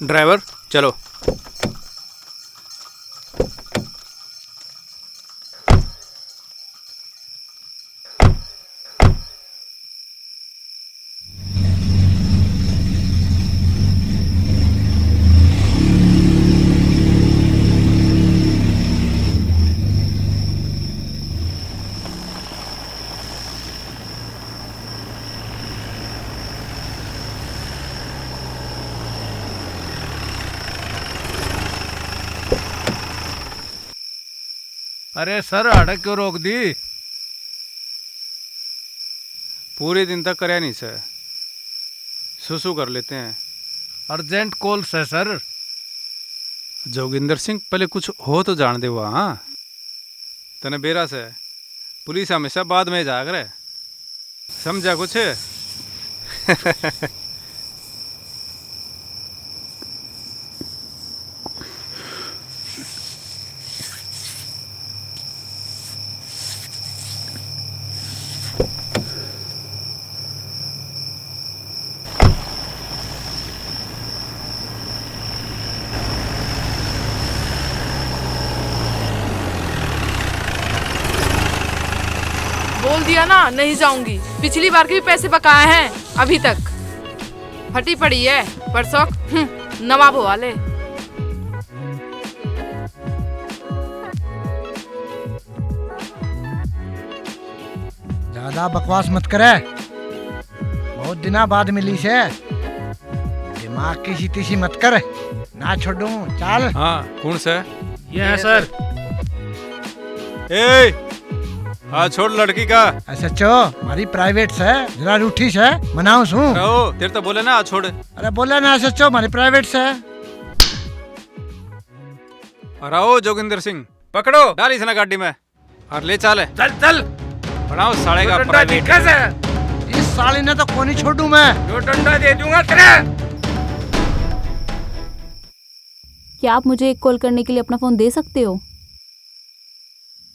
Driver चलो। अरे sir अड़क क्यों रोक दी? पूरे दिन तक करे नहीं सर, सुसु कर लेते हैं। अर्जेंट कॉल है सर। जोगिंदर सिंह पहले कुछ हो तो जान दे वहाँ। हाँ तने बेरा से पुलिस हमेशा बाद में जाग रहे, समझा कुछ? बोल दिया ना नहीं जाऊंगी। पिछली बार के भी पैसे बकाए हैं अभी तक। फटी पड़ी है परसों नवाबों वाले। ज्यादा बकवास मत करे, बहुत दिना बाद मिली से। दिमाग की सीटी सी मत कर, ना छोड़ू। चल। हाँ कौन सा? ये है सर। ए हाँ छोड़ लड़की का। सचो हमारी प्राइवेट से जरा रूठी से मनाऊ सू। रहो तेरे तो बोले ना छोड़। अरे बोले ना सचो हमारी प्राइवेट से। रहो जोगिंदर सिंह पकड़ो, डाल इस ना गाड़ी में और ले चले। चल चल बढ़ाओ साले का डंडा प्राइवेट। दिखा से। इस साली ने तो कौन ही छोड़ू मैं। जो डंडा दे दूंगा तेरे। क्या आप मुझे एक कॉल करने के लिए अपना फोन दे सकते हो?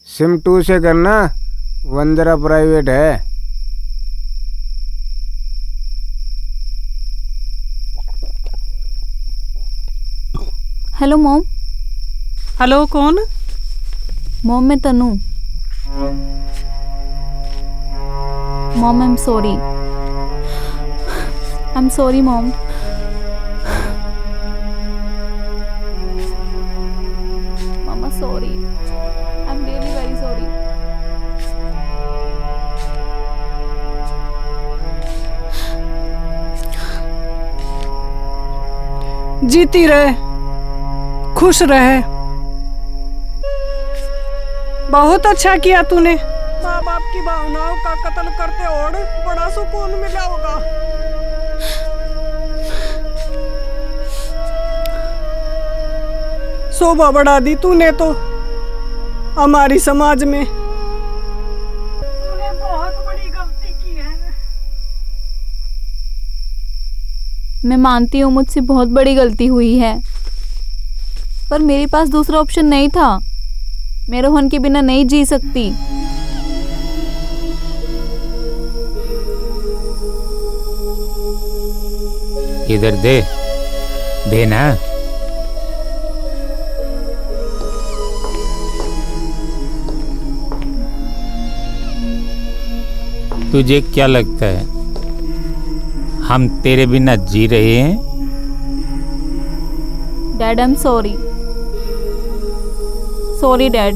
सिम 2 से करना, वंदरा प्राइवेट है। Hello mom. हेलो कौन? मॉम मैं Tanu. Mom I am sorry. I am sorry mom. मामा sorry. I am really very sorry. जीती रहे, खुश रहे। बहुत अच्छा किया तूने। माँ बाप की भावनाओं का कत्ल करते और बड़ा सुकून मिला होगा। शोभा बढ़ा दी तूने तो हमारी समाज में। तूने बहुत बड़ी गलती की है। मैं मानती हूँ मुझसे बहुत बड़ी गलती हुई है, पर मेरे पास दूसरा ऑप्शन नहीं था। मैं रोहन के बिना नहीं जी सकती। इधर दे ना। तुझे क्या लगता है हम तेरे बिना जी रहे हैं? Dad I am sorry. Sorry dad.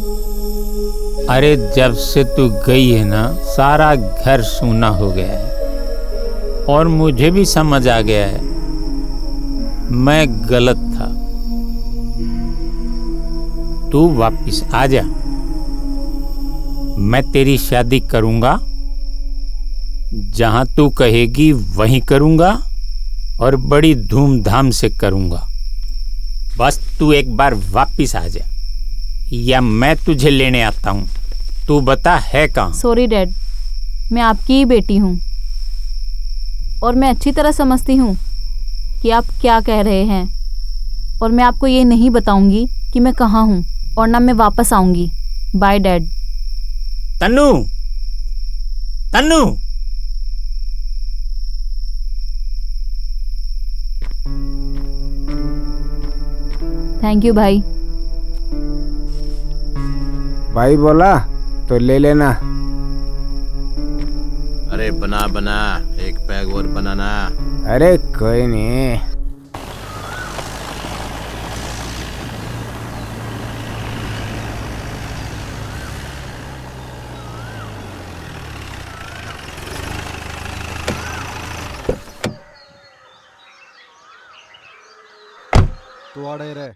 अरे जब से तू गई है ना, सारा घर सूना हो गया है और मुझे भी समझ आ गया है मैं गलत था। तू वापिस आ जा, मैं तेरी शादी करूंगा। जहां तू कहेगी वहीं करूंगा और बड़ी धूमधाम से करूंगा। बस तू एक बार वापिस आ जा, या मैं तुझे लेने आता हूं। तू बता है कहाँ? सॉरी डैड, मैं आपकी ही बेटी हूँ और मैं अच्छी तरह समझती हूँ कि आप क्या कह रहे हैं, और मैं आपको ये नहीं बताऊंगी कि मैं कहाँ हूँ और ना मैं वापस आऊंगी। Bye dad. Tannu, Tannu. Thank you भाई। भाई बोला तो ले लेना। अरे बना बना, एक पैग और बनाना। अरे कोई नहीं। तू आड़े रे।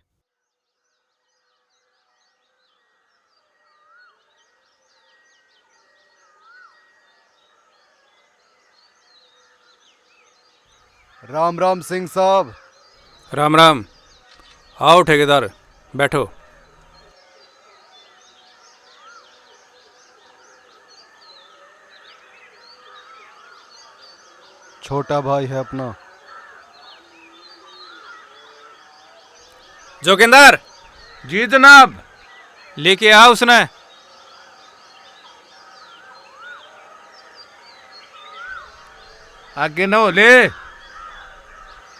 राम राम सिंह साहब। राम राम। आओ ठेकेदार, बैठो। छोटा भाई है अपना। जोगिंदर, जी जनाब। लेके आ उसने। आगे न हो ले।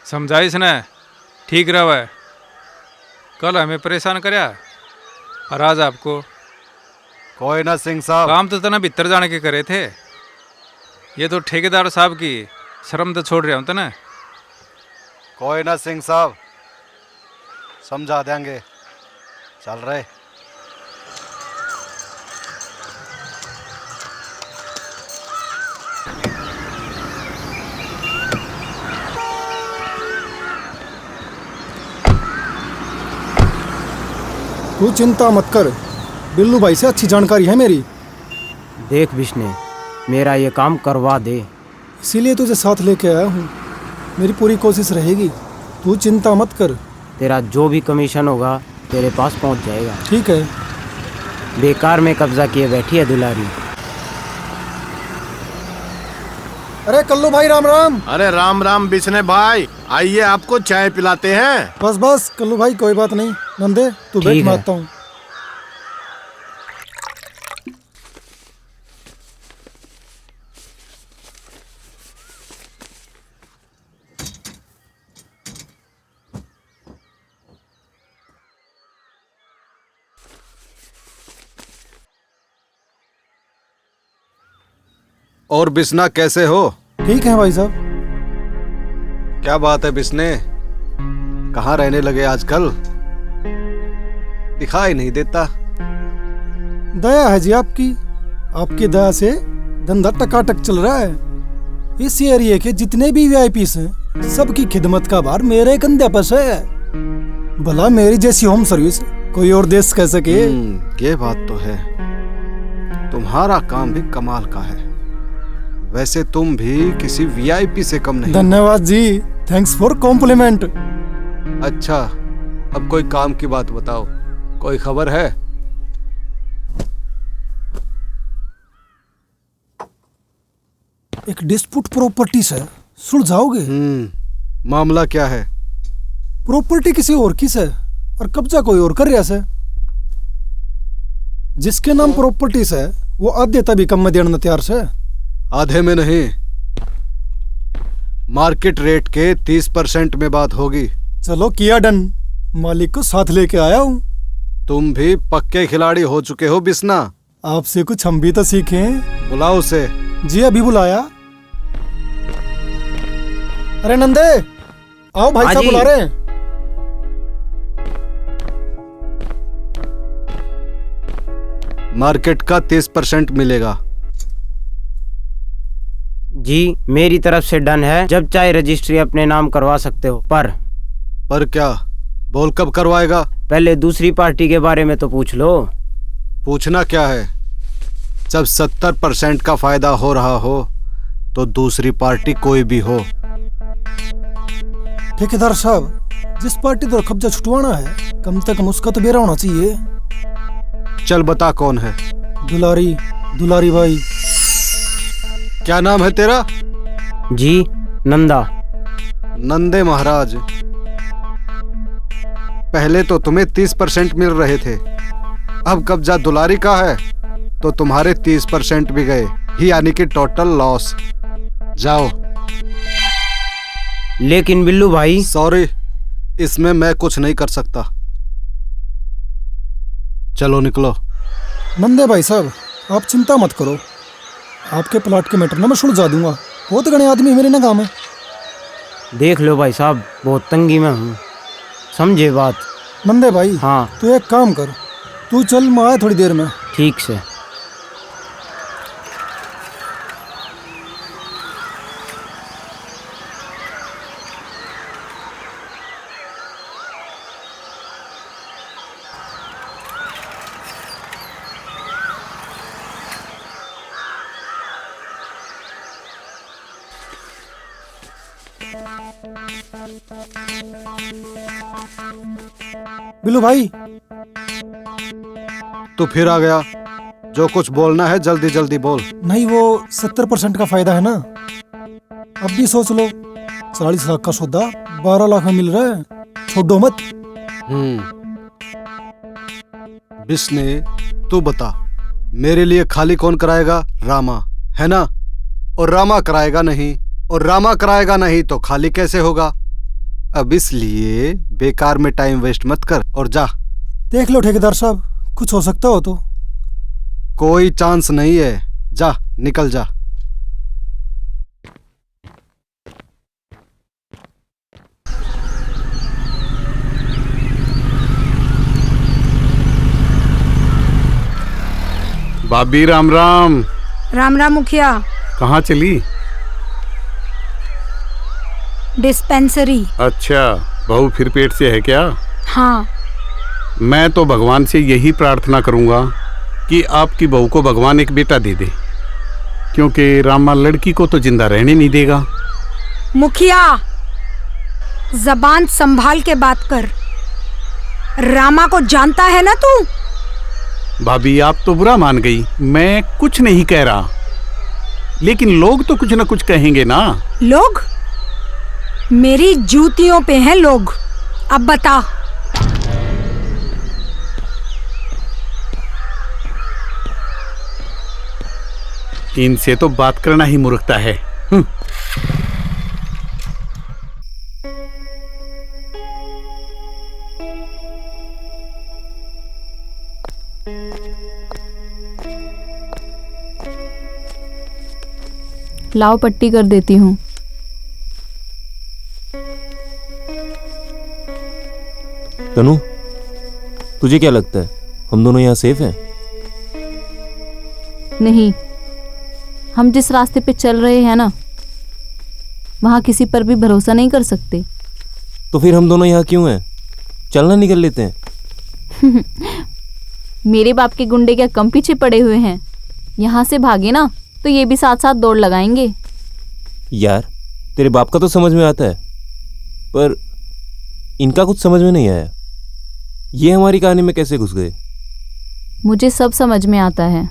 समझाई इसने, ठीक रहा है। कल हमें परेशान करया और आज आपको। कोई ना सिंह साहब। काम तो तना भीतर जाने के करे थे। ये तो ठेकेदार साहब की शर्म तो छोड़ रहे हो तना। कोई ना सिंह साहब, समझा देंगे। चल रहे। तू चिंता मत कर, बिल्लू भाई से अच्छी जानकारी है मेरी। देख विष्णु, मेरा ये काम करवा दे। इसीलिए तुझे साथ लेके आया हूँ। मेरी पूरी कोशिश रहेगी, तू चिंता मत कर। तेरा जो भी कमीशन होगा तेरे पास पहुँच जाएगा। ठीक है। बेकार में कब्जा किए बैठी है दुलारी। अरे कल्लू भाई राम राम। अरे राम राम बिस्ने भाई, आइए आपको चाय पिलाते हैं। बस बस कल्लू भाई, कोई बात नहीं। नंदे तू बैठ, मैं आता हूँ। और बिस्ना कैसे हो? ठीक है भाई साहब। क्या बात है बिस्ने, कहाँ रहने लगे आजकल? दिखाई नहीं देता। दया है जी आपकी। आपकी दया से धंधा टकाटक चल रहा है। इस एरिया के जितने भी वीआईपीस हैं, सबकी खिदमत का भार मेरे कंधे पर है। भला मेरी जैसी होम सर्विस कोई और देश कह सके। ये बात तो है। तुम्हारा काम भी कमाल का है। वैसे तुम भी किसी वीआईपी से कम नहीं। धन्यवाद जी, थैंक्स फॉर कॉम्प्लीमेंट। अच्छा, अब कोई काम की बात बताओ, कोई खबर है? एक डिस्प्यूट प्रॉपर्टी से सुलझाओगे? मामला क्या है? प्रॉपर्टी किसी और की से और कब्जा कोई और कर रहा है। जिसके नाम प्रॉपर्टी से वो आधे तभी कम में देना तैयार से। आधे में नहीं, मार्केट रेट के 30% में बात होगी। चलो किया डन, मालिक को साथ लेके आया हूँ। तुम भी पक्के खिलाड़ी हो चुके हो बिस्ना। आपसे कुछ हम भी तो सीखें। बुलाओ उसे। जी अभी बुलाया। अरे नंदे आओ, भाई साहब बुला रहे हैं। मार्केट का 30% मिलेगा। जी मेरी तरफ से डन है। जब चाहे रजिस्ट्री अपने नाम करवा सकते हो। पर क्या? बोल कब करवाएगा? पहले दूसरी पार्टी के बारे में तो पूछ लो। पूछना क्या है? जब 70% का फायदा हो रहा हो तो दूसरी पार्टी कोई भी हो। ठेकेदार साहब, जिस पार्टी पर कब्जा छुटवाना है, कम से कम उसका तो बेरा होना चाहिए। चल बता कौन है? दुलारी भाई। क्या नाम है तेरा? जी नंदा। नंदे महाराज, पहले तो तुम्हें 30% मिल रहे थे, अब कब्जा दुलारी का है तो तुम्हारे 30% भी गए, यानी कि टोटल लॉस। जाओ। लेकिन बिल्लू भाई। सॉरी, इसमें मैं कुछ नहीं कर सकता। चलो निकलो। नंदे भाई साहब, आप चिंता मत करो, आपके प्लाट के मैटर ना मैं सुलझा दूंगा। बहुत गणे आदमी मेरे ना काम है। देख लो भाई साहब, बहुत तंगी में हूँ, समझे बात। नंदे भाई, हाँ तू एक काम कर, तू चल, मैं आया थोड़ी देर में। ठीक से। बिल्लू भाई, तू फिर आ गया। जो कुछ बोलना है जल्दी जल्दी बोल। नहीं वो 70% का फायदा है ना। अब भी सोच लो, 40 लाख का सौदा 12 लाख में मिल रहा है, छोड़ो मत। बिस्ने, तू बता, मेरे लिए खाली कौन कराएगा? रामा, है ना? और रामा कराएगा नहीं, और रामा कराएगा नहीं तो खाली कैसे होगा? अब इसलिए बेकार में टाइम वेस्ट मत कर और जा। देख लो ठेकेदार साहब, कुछ हो सकता हो तो। कोई चांस नहीं है, जा निकल जा। भाभी राम राम। राम राम मुखिया। कहाँ चली? डिस्पेंसरी। अच्छा, बहू फिर पेट से है क्या? हाँ। मैं तो भगवान से यही प्रार्थना करूंगा कि आपकी बहू को भगवान एक बेटा दे दे, क्योंकि रामा लड़की को तो जिंदा रहने नहीं देगा। मुखिया, जबान संभाल के बात कर। रामा को जानता है ना तू? भाभी आप तो बुरा मान गई, मैं कुछ नहीं कह रहा, लेकिन लोग तो कुछ ना कुछ कहेंगे ना। लोग? मेरी जूतियों पे हैं लोग। अब बता। इनसे तो बात करना ही मूर्खता है। लाओ पट्टी कर देती हूँ। तनु, तुझे क्या लगता है हम दोनों यहाँ सेफ हैं? नहीं, हम जिस रास्ते पे चल रहे हैं ना, वहाँ किसी पर भी भरोसा नहीं कर सकते। तो फिर हम दोनों यहाँ क्यों हैं? चलना निकल लेते हैं। मेरे बाप के गुंडे क्या कम पीछे पड़े हुए हैं? यहाँ से भागे ना तो ये भी साथ साथ दौड़ लगाएंगे। यार, तेरे बाप का तो समझ में आता है, पर इनका कुछ समझ में नहीं आया। ये हमारी कहानी में कैसे घुस गए? मुझे सब समझ में आता है।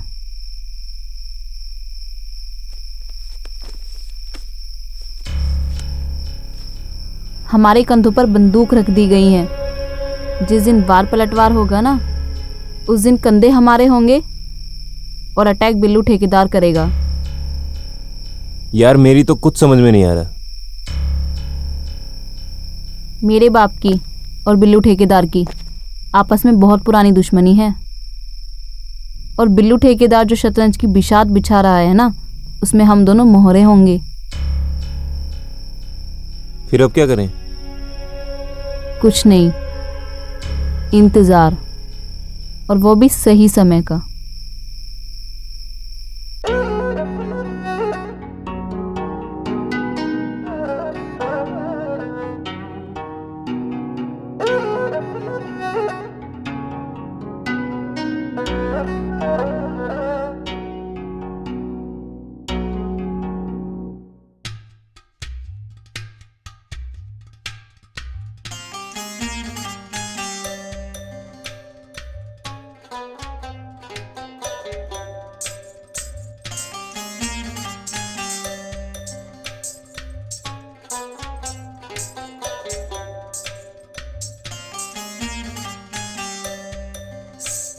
हमारे कंधों पर बंदूक रख दी गई है। जिस दिन वार पलटवार होगा ना, उस दिन कंधे हमारे होंगे और अटैक बिल्लू ठेकेदार करेगा। यार, मेरी तो कुछ समझ में नहीं आ रहा। मेरे बाप की और बिल्लू ठेकेदार की आपस में बहुत पुरानी दुश्मनी है, और बिल्लू ठेकेदार जो शतरंज की बिछात बिछा रहा है ना, उसमें हम दोनों मोहरे होंगे। फिर अब क्या करें? कुछ नहीं, इंतजार, और वो भी सही समय का।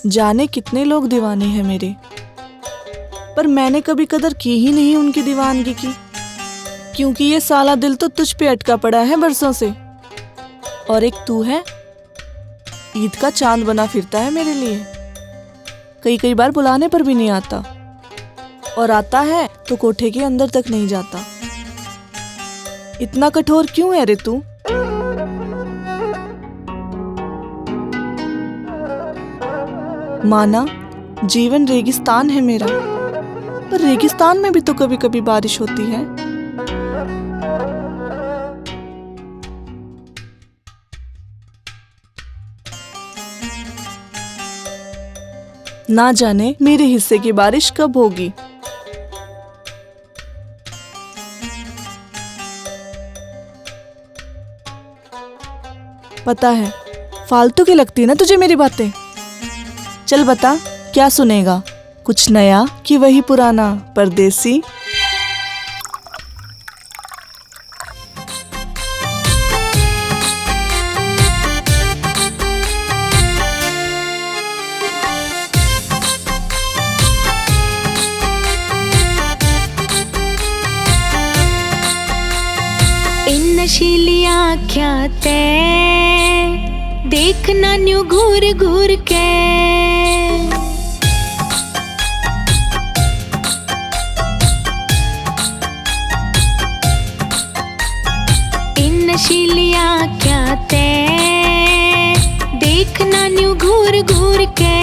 जाने कितने लोग दीवाने हैं मेरे, पर मैंने कभी कदर की ही नहीं उनकी दीवानगी की, क्योंकि ये साला दिल तो तुझ पे अटका पड़ा है बरसों से। और एक तू है, ईद का चांद बना फिरता है मेरे लिए। कई कई बार बुलाने पर भी नहीं आता, और आता है तो कोठे के अंदर तक नहीं जाता। इतना कठोर क्यों है रे तू? माना जीवन रेगिस्तान है मेरा, पर रेगिस्तान में भी तो कभी कभी बारिश होती है। ना जाने मेरे हिस्से की बारिश कब होगी। पता है फालतू की लगती है ना तुझे मेरी बातें। चल बता, क्या सुनेगा, कुछ नया कि वही पुराना परदेसी? इन नशीली आँख्या ते देखना न्यू घूर घूर के, इन नशीली आँख्या ते देखना न्यू घूर घूर के,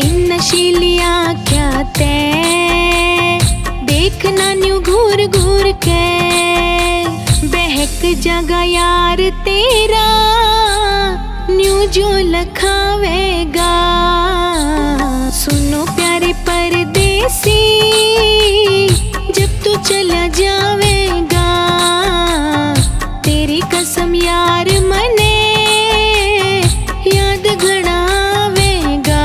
इन नशीली आँख्या ते देखना न्यू घूर घूर के, बहक जागा यार तेरा न्यू जो लखावेगा। सुनो प्यारे परदेसी, जब तू चला जावेगा, तेरी कसम यार मने याद घड़ावेगा।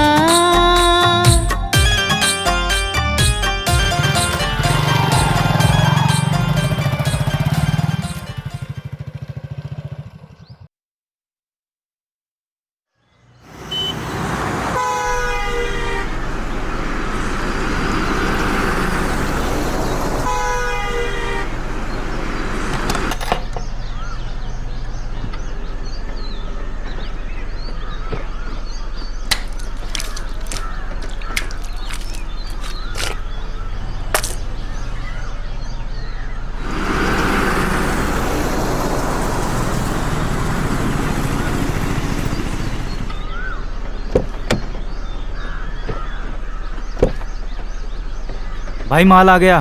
भाई माल आ गया।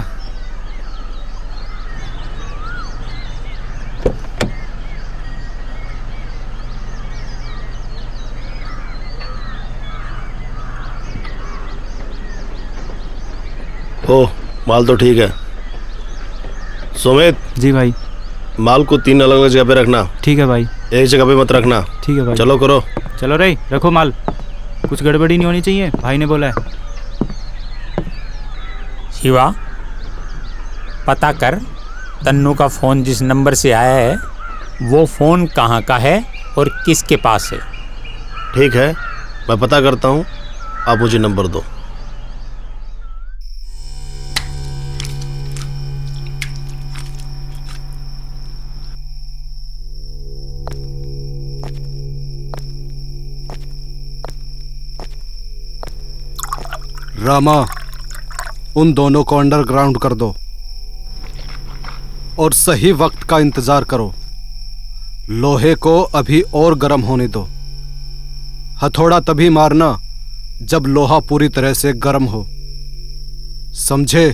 ओ माल तो ठीक है। सुमित। जी भाई। माल को 3 अलग अलग जगह पे रखना। ठीक है भाई। एक जगह पे मत रखना। ठीक है भाई। चलो करो। चलो रे, रखो माल, कुछ गड़बड़ी नहीं होनी चाहिए, भाई ने बोला है। शिवा, पता कर तन्नू का फ़ोन जिस नंबर से आया है वो फ़ोन कहाँ का है और किसके पास है। ठीक है, मैं पता करता हूँ, आप मुझे नंबर दो। रामा, उन दोनों को अंडरग्राउंड कर दो और सही वक्त का इंतजार करो। लोहे को अभी और गर्म होने दो। हथौड़ा तभी मारना जब लोहा पूरी तरह से गर्म हो, समझे?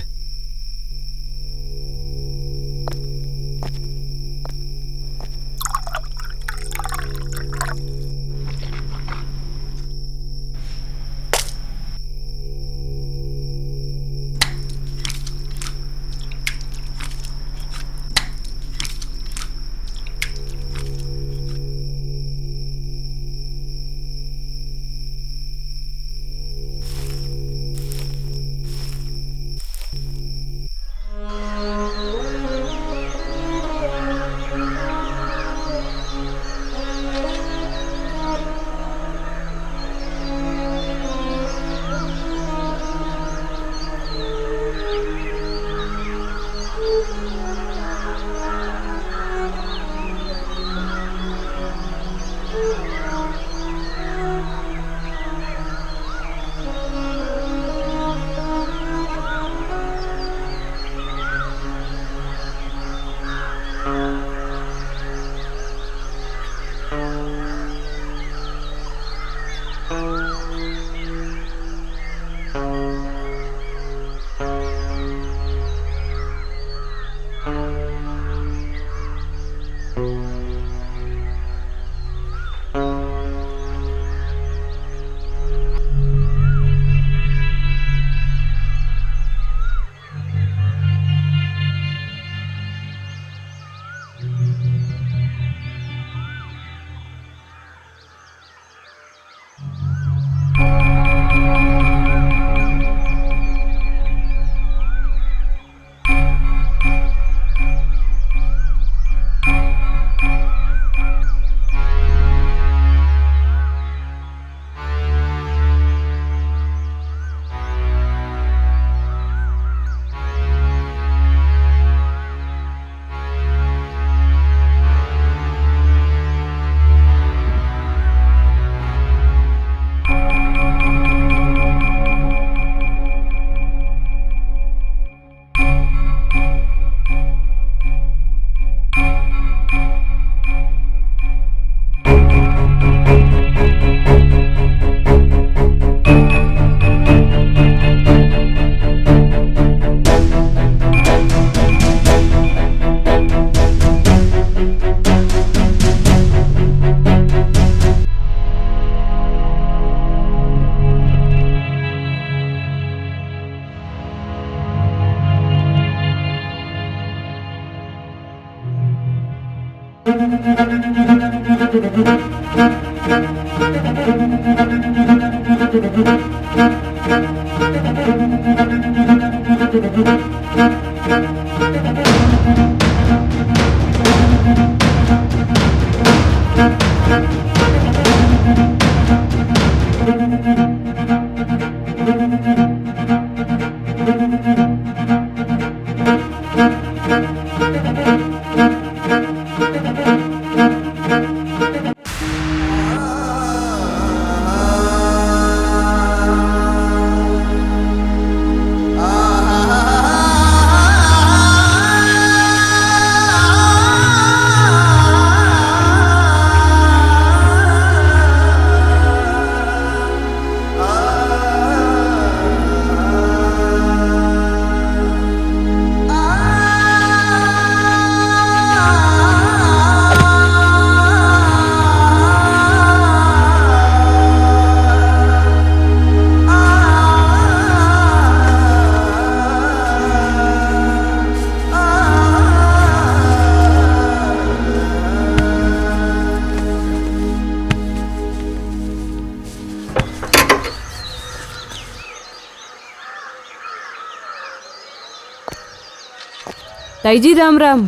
ताई जी राम राम।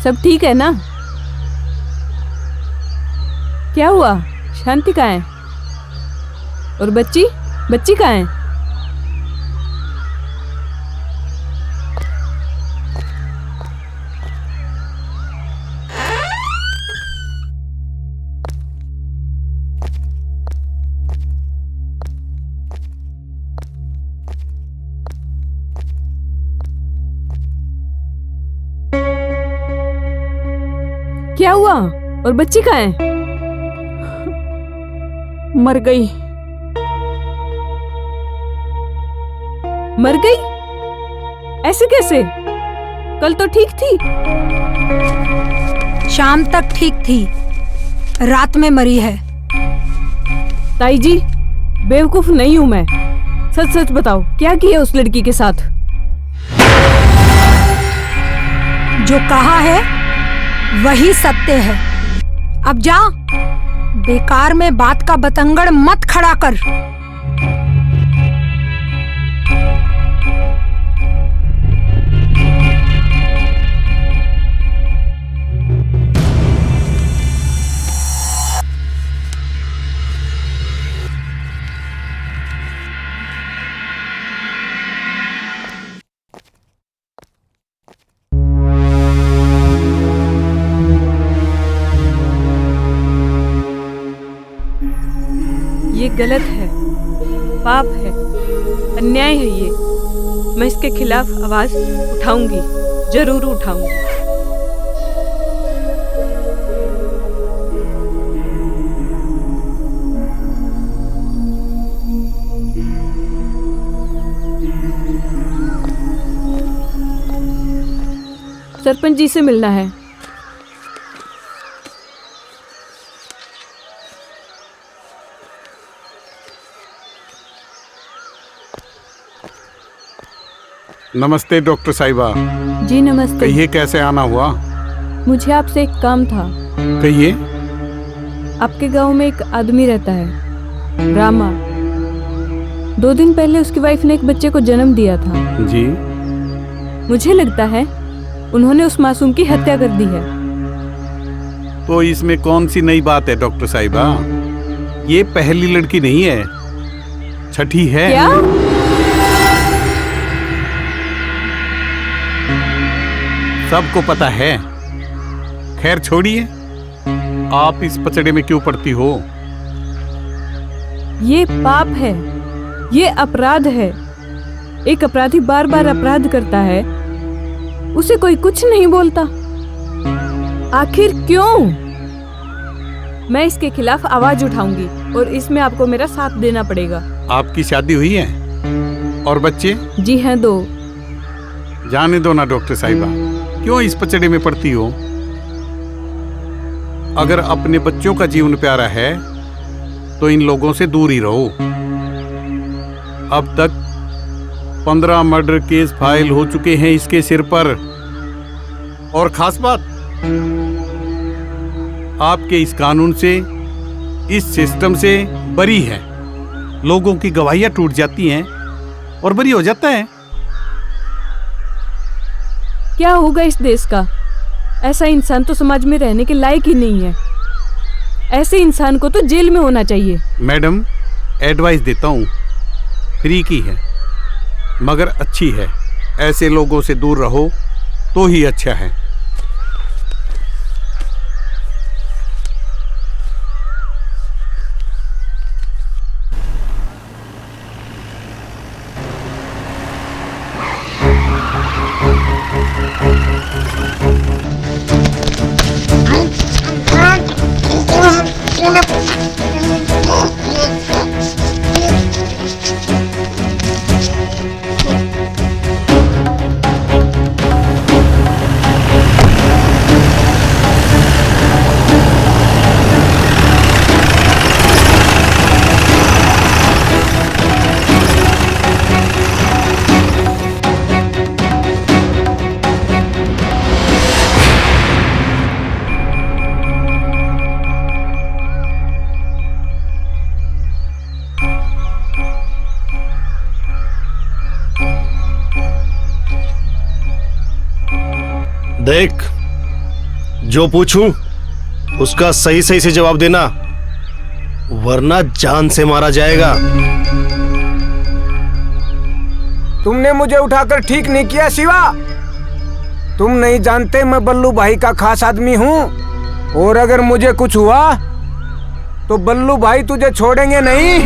सब ठीक है ना? क्या हुआ? शांति कहाँ है? और बच्ची कहाँ है? क्या हुआ? और बच्ची कहाँ है? मर गई। मर गई? ऐसे कैसे? कल तो ठीक थी। शाम तक ठीक थी, रात में मरी है। ताई जी बेवकूफ नहीं हूं मैं। सच सच बताओ, क्या किया उस लड़की के साथ? जो कहा है वही सत्य है। अब जा, बेकार में बात का बतंगड़ मत खड़ा कर। ये गलत है, पाप है, अन्याय है ये। मैं इसके खिलाफ आवाज उठाऊंगी। जरूर उठाऊंगी। सरपंच जी से मिलना है। नमस्ते डॉक्टर साहिबा। जी नमस्ते। कहिए कैसे आना हुआ? मुझे आपसे एक काम था। कहिए। आपके गांव में एक आदमी रहता है, रामा। 2 दिन पहले उसकी वाइफ ने एक बच्चे को जन्म दिया था। जी। मुझे लगता है उन्होंने उस मासूम की हत्या कर दी है। तो इसमें कौन सी नई बात है डॉक्टर साहिबा? ये पहली लड़की नहीं है, छठी है। क्या? सबको पता है। खैर छोड़िए, आप इस पचड़े में क्यों पड़ती हो? ये पाप है, ये अपराध है। एक अपराधी बार बार अपराध करता है, उसे कोई कुछ नहीं बोलता। आखिर क्यों? मैं इसके खिलाफ आवाज उठाऊंगी और इसमें आपको मेरा साथ देना पड़ेगा। आपकी शादी हुई है और बच्चे? जी हैं, 2। जाने दो ना डॉक्टर साहिबा, क्यों इस पचड़े में पड़ती हो? अगर अपने बच्चों का जीवन प्यारा है तो इन लोगों से दूर ही रहो। अब तक 15 मर्डर केस फाइल हो चुके हैं इसके सिर पर। और खास बात, आपके इस कानून से, इस सिस्टम से बरी है। लोगों की गवाहियां टूट जाती हैं और बरी हो जाता है। क्या होगा इस देश का? ऐसा इंसान तो समाज में रहने के लायक ही नहीं है। ऐसे इंसान को तो जेल में होना चाहिए। मैडम, एडवाइस देता हूँ, फ्री की है मगर अच्छी है। ऐसे लोगों से दूर रहो तो ही अच्छा है। देख, जो पूछूं उसका सही सही से जवाब देना, वरना जान से मारा जाएगा। तुमने मुझे उठाकर ठीक नहीं किया शिवा। तुम नहीं जानते मैं बल्लू भाई का खास आदमी हूँ, और अगर मुझे कुछ हुआ तो बल्लू भाई तुझे छोड़ेंगे नहीं।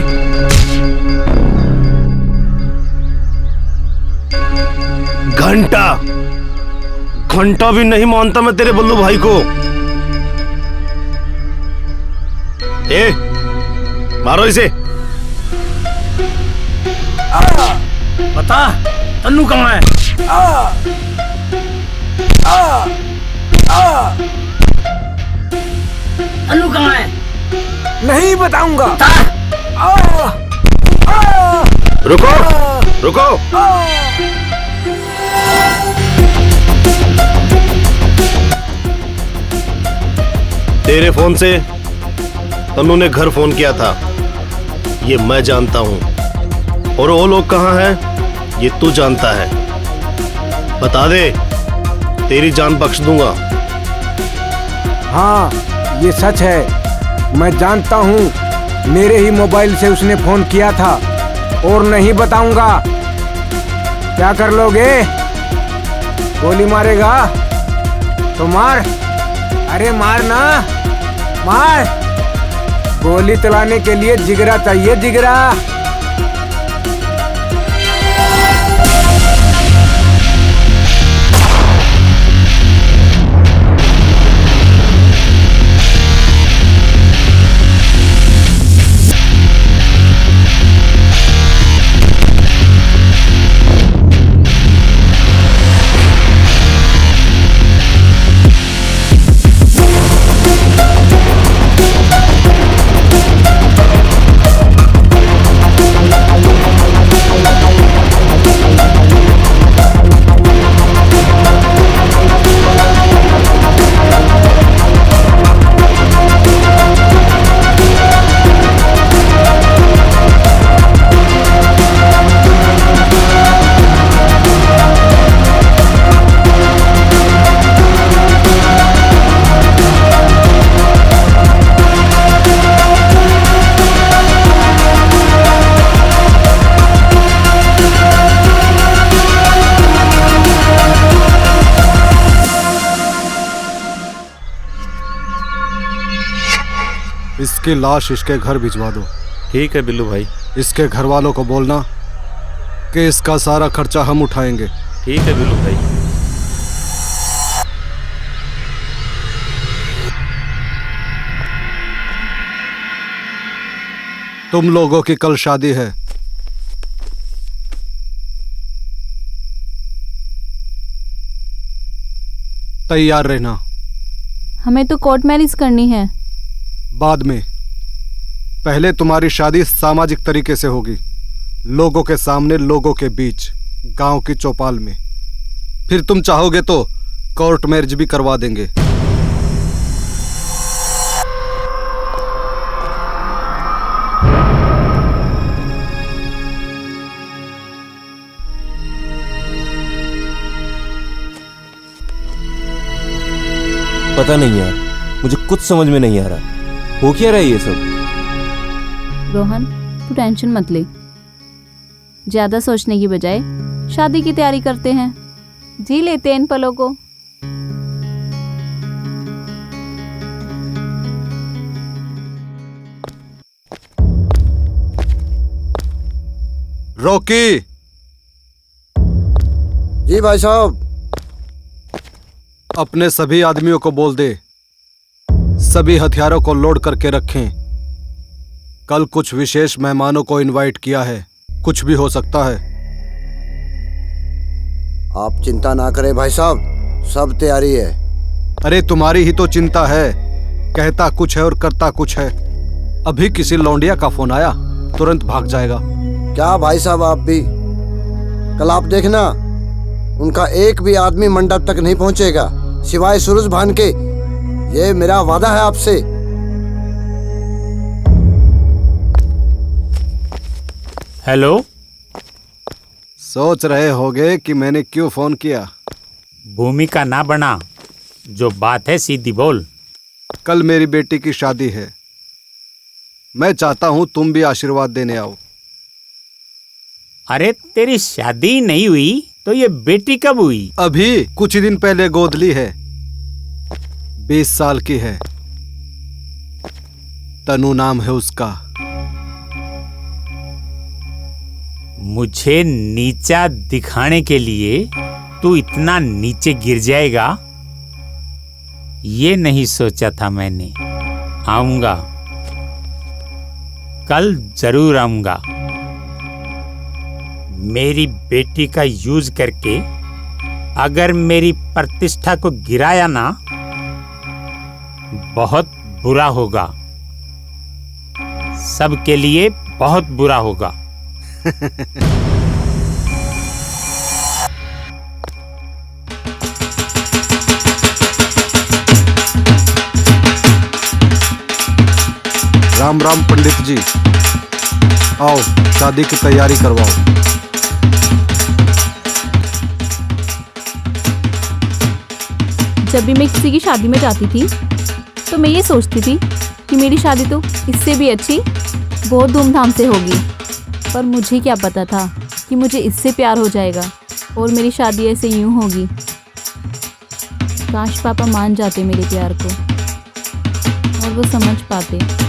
घंटा भी नहीं मानता मैं तेरे बल्लू भाई को। मारो इसे। बता, तन्नू कहाँ है? तन्नू कहाँ है? नहीं बताऊंगा। रुको रुको। तेरे फोन से तन्नू ने घर फोन किया था, ये मैं जानता हूं। और वो लोग कहाँ हैं ये तू जानता है। बता दे, तेरी जान बख्श दूंगा। हाँ, ये सच है। मैं जानता हूँ, मेरे ही मोबाइल से उसने फोन किया था। और नहीं बताऊंगा। क्या कर लोगे? गोली मारेगा तो मार। अरे मार ना, मार। गोली चलाने के लिए जिगरा चाहिए, जिगरा। इसकी लाश इसके घर भिजवा दो। ठीक है बिल्लू भाई। इसके घर वालों को बोलना कि इसका सारा खर्चा हम उठाएंगे। ठीक है बिल्लू भाई। तुम लोगों की कल शादी है। तैयार रहना। हमें तो कोर्ट मैरिज करनी है। बाद में। पहले तुम्हारी शादी सामाजिक तरीके से होगी, लोगों के सामने, लोगों के बीच, गांव की चौपाल में। फिर तुम चाहोगे तो कोर्ट मैरिज भी करवा देंगे। पता नहीं यार, मुझे कुछ समझ में नहीं आ रहा हो क्या रहा है ये सब। रोहन, तू टेंशन मत ले। ज्यादा सोचने की बजाय शादी की तैयारी करते हैं, जी लेते हैं इन पलों को। रॉकी। जी भाई साहब। अपने सभी आदमियों को बोल दे, सभी हथियारों को लोड करके रखें। कल कुछ विशेष मेहमानों को इनवाइट किया है, कुछ भी हो सकता है। आप चिंता ना करें भाई साहब, सब तैयारी है। अरे तुम्हारी ही तो चिंता है, कहता कुछ है और करता कुछ है। अभी किसी लौंडिया का फोन आया, तुरंत भाग जाएगा। क्या भाई साहब, आप भी कल आप देखना, उनका एक भी आदमी मंडप तक नहीं पहुंचेगा सिवाय सूरज भान के। ये मेरा वादा है आपसे। हेलो। सोच रहे होगे कि मैंने क्यों फोन किया। भूमिका ना बना, जो बात है सीधी बोल। कल मेरी बेटी की शादी है, मैं चाहता हूं तुम भी आशीर्वाद देने आओ। अरे तेरी शादी नहीं हुई तो ये बेटी कब हुई? अभी कुछ ही दिन पहले गोद ली है, 20 साल की है। तनु नाम है उसका। मुझे नीचा दिखाने के लिए तू इतना नीचे गिर जाएगा, ये नहीं सोचा था मैंने। आऊंगा, कल जरूर आऊंगा। मेरी बेटी का यूज करके अगर मेरी प्रतिष्ठा को गिराया ना, बहुत बुरा होगा, सबके लिए बहुत बुरा होगा। राम राम पंडित जी, आओ शादी की तैयारी करवाओ। जब भी मैं किसी की शादी में जाती थी तो मैं ये सोचती थी कि मेरी शादी तो इससे भी अच्छी, बहुत धूमधाम से होगी। पर मुझे क्या पता था कि मुझे इससे प्यार हो जाएगा और मेरी शादी ऐसे यूं होगी। काश पापा मान जाते मेरे प्यार को और वो समझ पाते।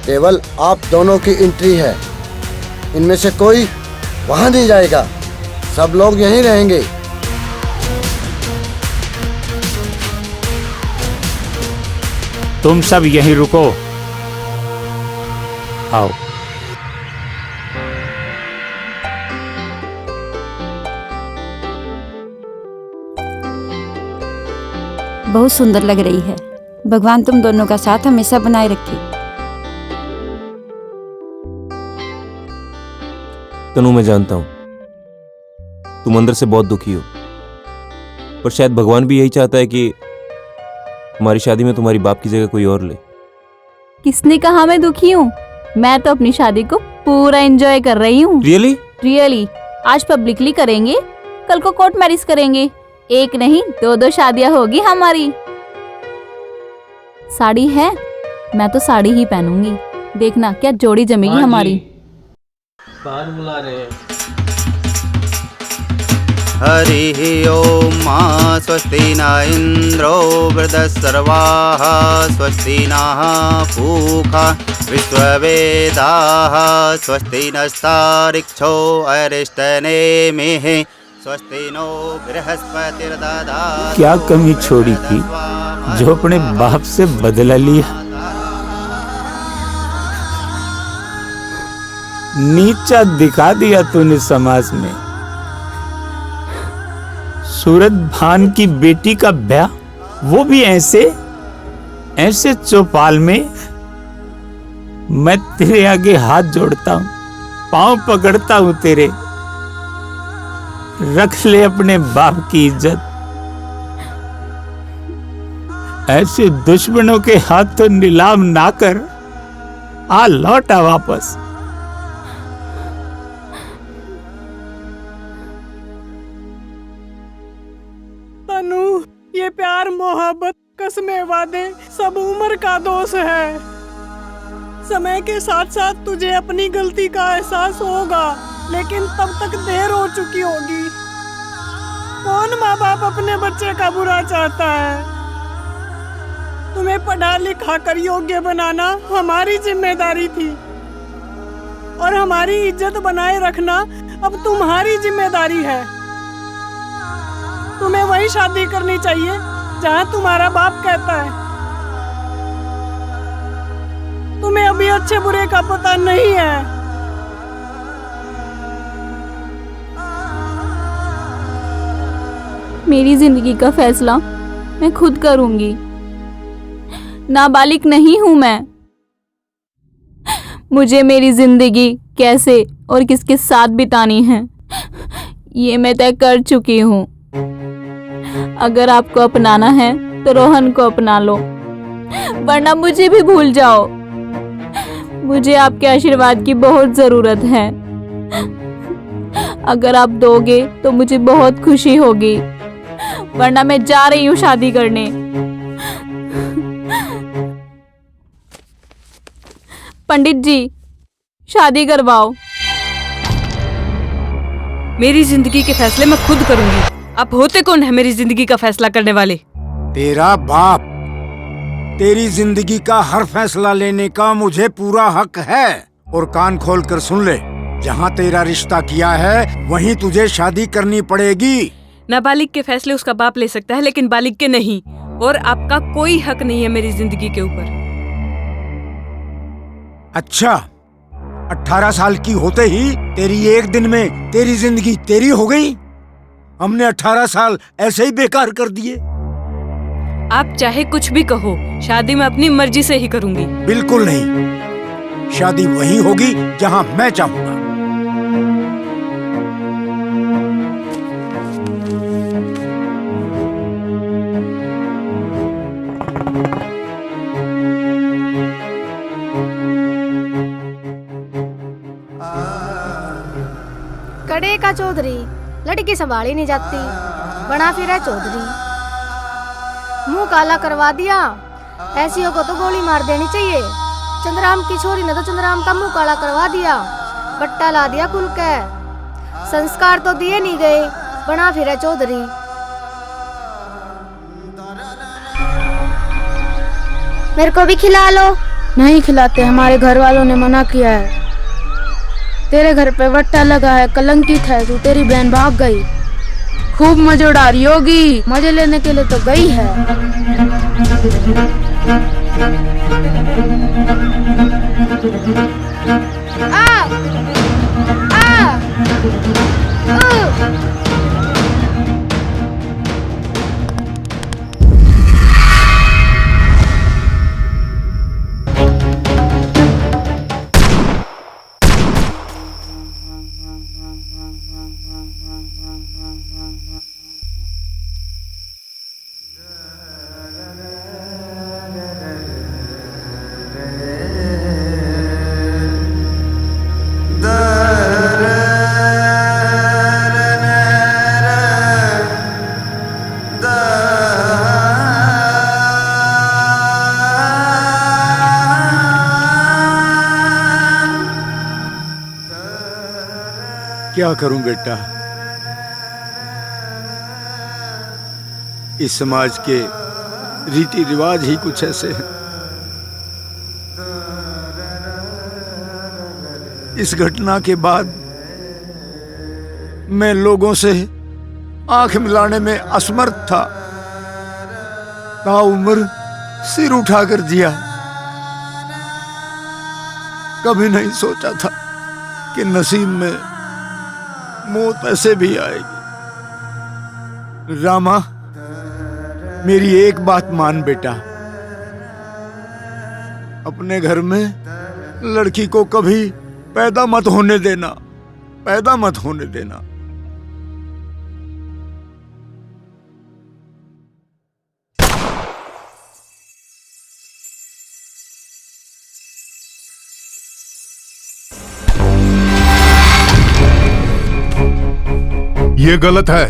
केवल आप दोनों की एंट्री है, इनमें से कोई वहां नहीं जाएगा, सब लोग यहीं रहेंगे। तुम सब यहीं रुको, आओ। बहुत सुंदर लग रही है। भगवान तुम दोनों का साथ हमेशा बनाए रखे। तनु, मैं जानता हूं तुम अंदर से बहुत दुखी हो, पर शायद भगवान भी यही चाहता है कि हमारी शादी में तुम्हारी बाप की जगह कोई और ले। किसने कहा मैं दुखी हूँ? मैं तो अपनी शादी को पूरा एंजॉय कर रही हूँ। रियली? रियली। आज पब्लिकली करेंगे, कल को कोर्ट मैरिज करेंगे। एक नहीं 2-2 शादियां होगी हमारी। साड़ी है, मैं तो साड़ी ही पहनूंगी। देखना क्या जोड़ी जमेगी हमारी। बाहर बुला रहे हैं। हरि ओम मा स्वस्ति न इंद्रो वृद्धस्सर्वाः स्वस्ति नः पूषा विश्ववेदाः स्वस्ति नस्तारिक्षो अरिष्टनेमिः स्वस्ति नो बृहस्पतिर्दधातु। क्या कमी छोड़ी थी जो अपने बाप से बदला लिया? नीचा दिखा दिया तूने समाज में। सूरत भान की बेटी का ब्याह, वो भी ऐसे चौपाल में। मैं तेरे आगे हाथ जोड़ता हूं, पांव पकड़ता हूं तेरे। रख ले अपने बाप की इज्जत। ऐसे दुश्मनों के हाथ तो नीलाम ना कर। आ लौटा वापस। तनु, ये प्यार मोहब्बत कसमें वादे सब उम्र का दोष है। समय के साथ साथ तुझे अपनी गलती का एहसास होगा, लेकिन तब तक देर हो चुकी होगी। कौन माँ बाप अपने बच्चे का बुरा चाहता है? तुम्हें पढ़ा लिखा कर योग्य बनाना हमारी जिम्मेदारी थी, और हमारी इज्जत बनाए रखना अब तुम्हारी जिम्मेदारी है। तुम्हें वही शादी करनी चाहिए जहाँ तुम्हारा बाप कहता है। तुम्हें अभी अच्छे बुरे का पता नहीं है। मेरी जिंदगी का फैसला मैं खुद करूंगी। नाबालिग नहीं हूं मैं। मुझे मेरी जिंदगी कैसे और किसके साथ बितानी है ये मैं तय कर चुकी हूँ। अगर आपको अपनाना है तो रोहन को अपना लो, वरना मुझे भी भूल जाओ। मुझे आपके आशीर्वाद की बहुत जरूरत है। अगर आप दोगे तो मुझे बहुत खुशी होगी, वरना मैं जा रही हूँ शादी करने। पंडित जी, शादी करवाओ। मेरी जिंदगी के फैसले मैं खुद करूंगी। आप होते कौन है मेरी जिंदगी का फैसला करने वाले? तेरा बाप। तेरी जिंदगी का हर फैसला लेने का मुझे पूरा हक है। और कान खोल कर सुन ले, जहाँ तेरा रिश्ता किया है वहीं तुझे शादी करनी पड़ेगी। नाबालिग के फैसले उसका बाप ले सकता है, लेकिन बालिग के नहीं। और आपका कोई हक नहीं है मेरी जिंदगी के ऊपर। अच्छा, 18 साल की होते ही तेरी एक दिन में तेरी जिंदगी तेरी हो गई? हमने 18 साल ऐसे ही बेकार कर दिए। आप चाहे कुछ भी कहो, शादी मैं अपनी मर्जी से ही करूंगी। बिल्कुल नहीं, शादी वहीं होगी जहां मैं चाहूंगा। कड़े का चौधरी, लड़की संभाली नहीं जाती, बना फिर है चौधरी। मुंह काला करवा दिया, ऐसियों को तो गोली मार देनी चाहिए। चंद्राम की छोरी ने तो चंद्राम का मुंह काला करवा दिया, बट्टा ला दिया खुल के। संस्कार तो दिए नहीं गए, बना फिर है चौधरी। मेरे को भी खिला लो। नहीं खिलाते, हमारे घर वालों ने मना किया है। तेरे घर पे वट्टा लगा है, कलंकित है तू। तेरी बहन भाग गई, खूब मजे उड़ा रही होगी। मजे लेने के लिए तो गई है। क्या करूं बेटा, इस समाज के रीति रिवाज ही कुछ ऐसे हैं। इस घटना के बाद मैं लोगों से आंख मिलाने में असमर्थ था। ताउम्र सिर उठाकर जिया। कभी नहीं सोचा था कि नसीब में मौत ऐसे भी आएगी। रामा, मेरी एक बात मान बेटा, अपने घर में लड़की को कभी पैदा मत होने देना, पैदा मत होने देना। ये गलत है।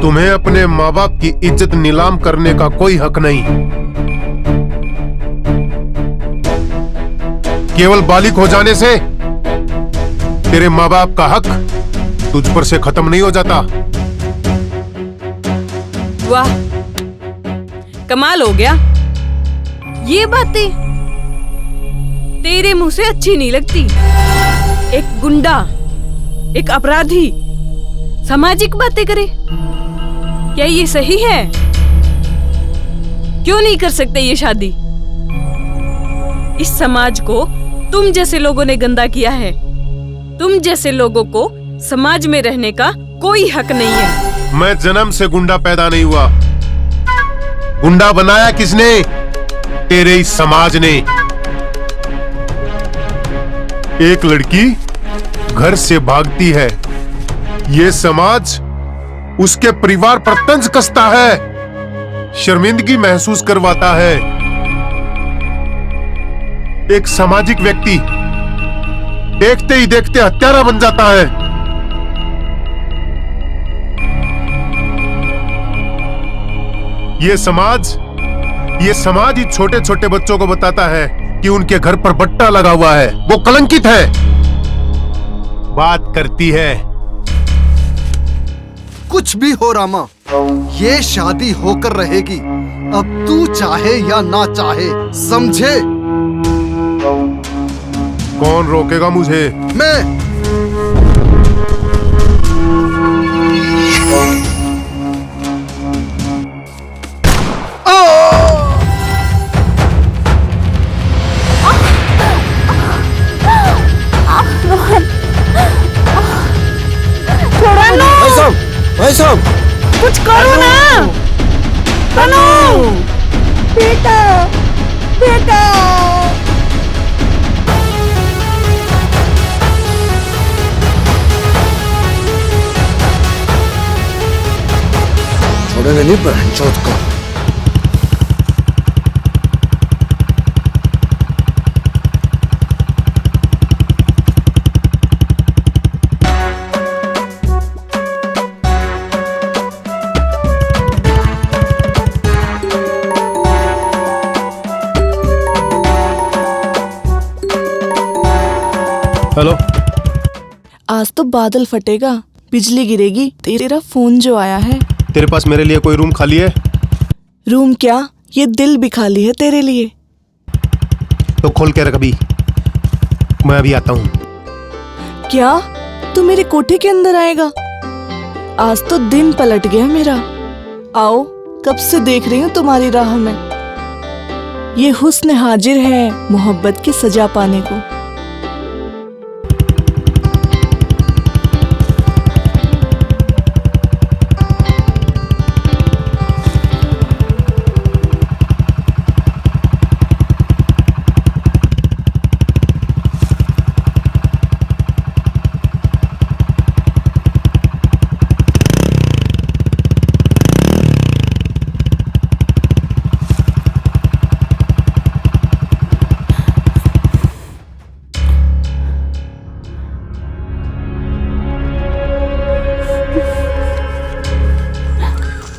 तुम्हें अपने माँ बाप की इज्जत नीलाम करने का कोई हक नहीं। केवल बालिग हो जाने से तेरे माँ बाप का हक तुझ पर से खत्म नहीं हो जाता। वाह, कमाल हो गया। ये बातें तेरे मुंह से अच्छी नहीं लगती। एक गुंडा, एक अपराधी सामाजिक बातें करे, क्या ये सही है? क्यों नहीं कर सकते ये शादी? इस समाज को तुम जैसे लोगों ने गंदा किया है। तुम जैसे लोगों को समाज में रहने का कोई हक नहीं है। मैं जन्म से गुंडा पैदा नहीं हुआ। गुंडा बनाया किसने? तेरे इस समाज ने। एक लड़की घर से भागती है, ये समाज उसके परिवार पर तंज कसता है, शर्मिंदगी महसूस करवाता है। एक सामाजिक व्यक्ति देखते ही देखते हत्यारा बन जाता है। ये समाज ही छोटे छोटे बच्चों को बताता है कि उनके घर पर बट्टा लगा हुआ है, वो कलंकित है। बात करती है। कुछ भी हो रामा, ये शादी होकर रहेगी, अब तू चाहे या ना चाहे, समझे? कौन रोकेगा मुझे? मैं। भाई साहब, कुछ करो ना। तनु, बेटा, बेटा। छोड़ेंगे नहीं बहन चौथ को। हेलो। आज तो बादल फटेगा, बिजली गिरेगी। तेरा फोन जो आया है। तेरे पास मेरे लिए कोई रूम खाली है? रूम क्या, ये दिल भी खाली है तेरे लिए। तो खोल के रख, अभी मैं अभी आता हूँ। क्या तू मेरे कोठे के अंदर आएगा? आज तो दिन पलट गया मेरा। आओ, कब से देख रही हूँ तुम्हारी राह में। ये हुस्न हाजिर है मोहब्बत की सजा पाने को।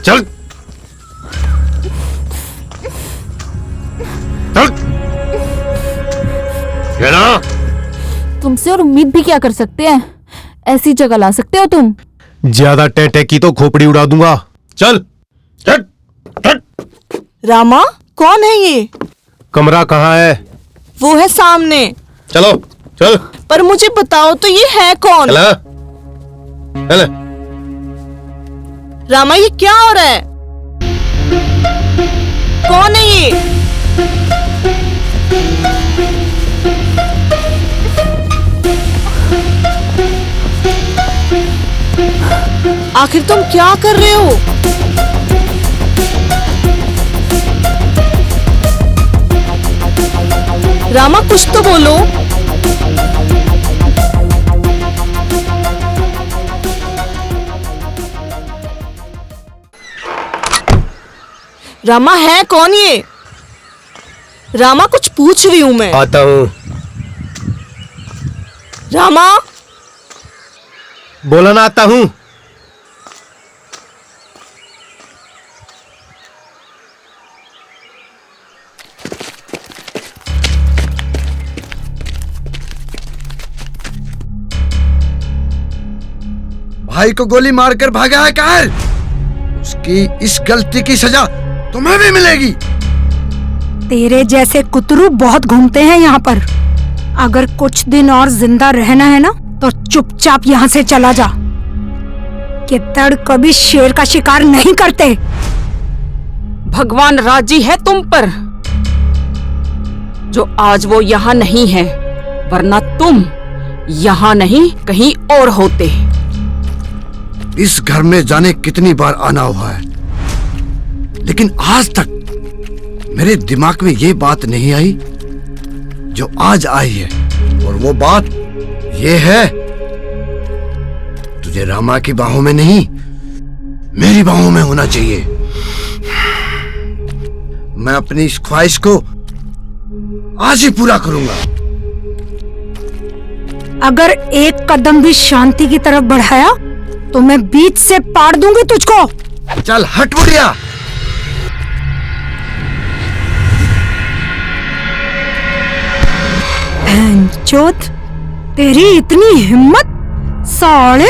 चल चल, ये ना तुमसे और उम्मीद भी क्या कर सकते हैं? ऐसी जगह ला सकते हो तुम? ज्यादा टेटे की तो खोपड़ी उड़ा दूंगा। चल। रामा, कौन है ये? कमरा कहाँ है? वो है सामने। चलो चल। पर मुझे बताओ तो ये है कौन? चला। चल। रामा, ये क्या हो रहा है? कौन है ये? आखिर तुम क्या कर रहे हो? रामा, कुछ तो बोलो। रामा, है कौन ये? रामा, कुछ पूछ रही हूं मैं। आता हूं। रामा, बोला ना, आता हूं। भाई को गोली मारकर भागा है कायर। उसकी इस गलती की सजा तुम्हें भी मिलेगी। तेरे जैसे कुतरू बहुत घूमते हैं यहाँ पर। अगर कुछ दिन और जिंदा रहना है ना तो चुपचाप यहाँ से चला जा। गिद्दड़ कभी शेर का शिकार नहीं करते। भगवान राजी है तुम पर, जो आज वो यहाँ नहीं है, वरना तुम यहाँ नहीं कहीं और होते। इस घर में जाने कितनी बार आना हुआ है, लेकिन आज तक मेरे दिमाग में ये बात नहीं आई जो आज आई है। और वो बात ये है, तुझे रामा की बाहों में नहीं, मेरी बाहों में होना चाहिए। मैं अपनी इस ख्वाहिश को आज ही पूरा करूंगा। अगर एक कदम भी शांति की तरफ बढ़ाया तो मैं बीच से पाड़ दूंगी तुझको। चल हट बुढ़िया। चोत, तेरी इतनी हिम्मत साले।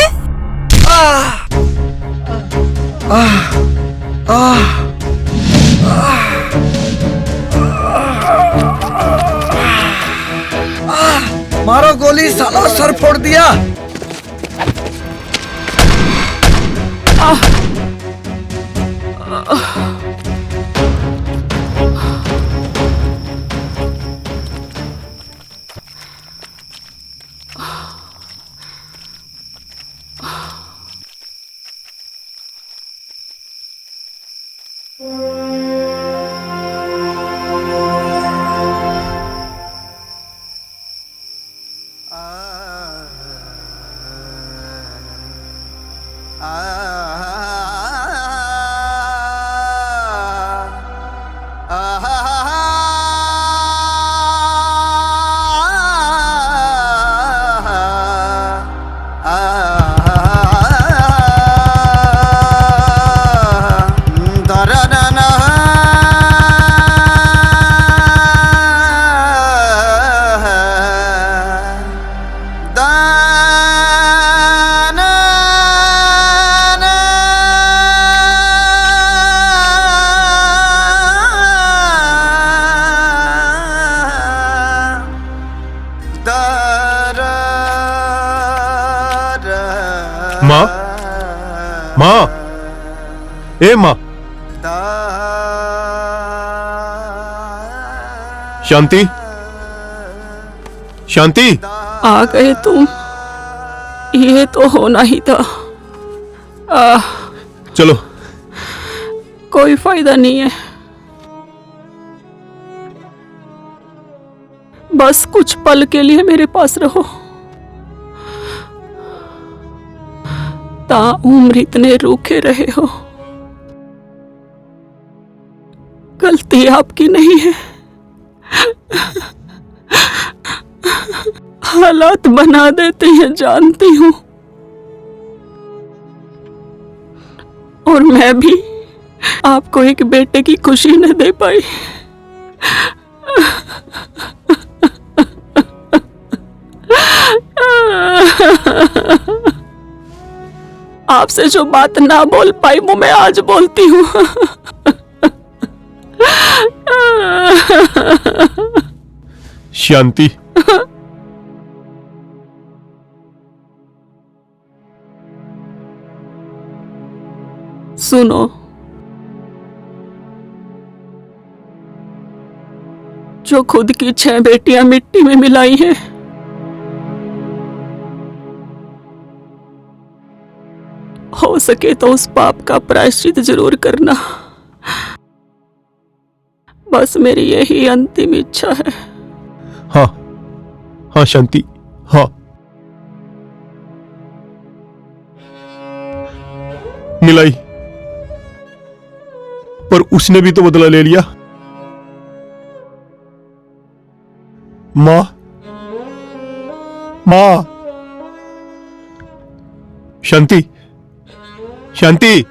मारो गोली, साला सर फोड़ दिया। माँ, माँ, ए माँ, शांति, शांति। आ गए तुम, ये तो होना ही था। चलो। कोई फायदा नहीं है, बस कुछ पल के लिए मेरे पास रहो। ताउम्र इतने रूखे रहे हो, गलती आपकी नहीं है, हालात बना देते हैं, जानती हूँ। और मैं भी आपको एक बेटे की खुशी न दे पाई। आपसे जो बात ना बोल पाई वो मैं आज बोलती हूँ। शांति, सुनो, जो खुद की 6 बेटियां मिट्टी में मिलाई हैं, हो सके तो उस पाप का प्रायश्चित जरूर करना। बस मेरी यही अंतिम इच्छा है। हाँ हाँ शांति, हाँ। मिलाई, पर उसने भी तो बदला ले लिया। माँ, माँ, शांति, शांति।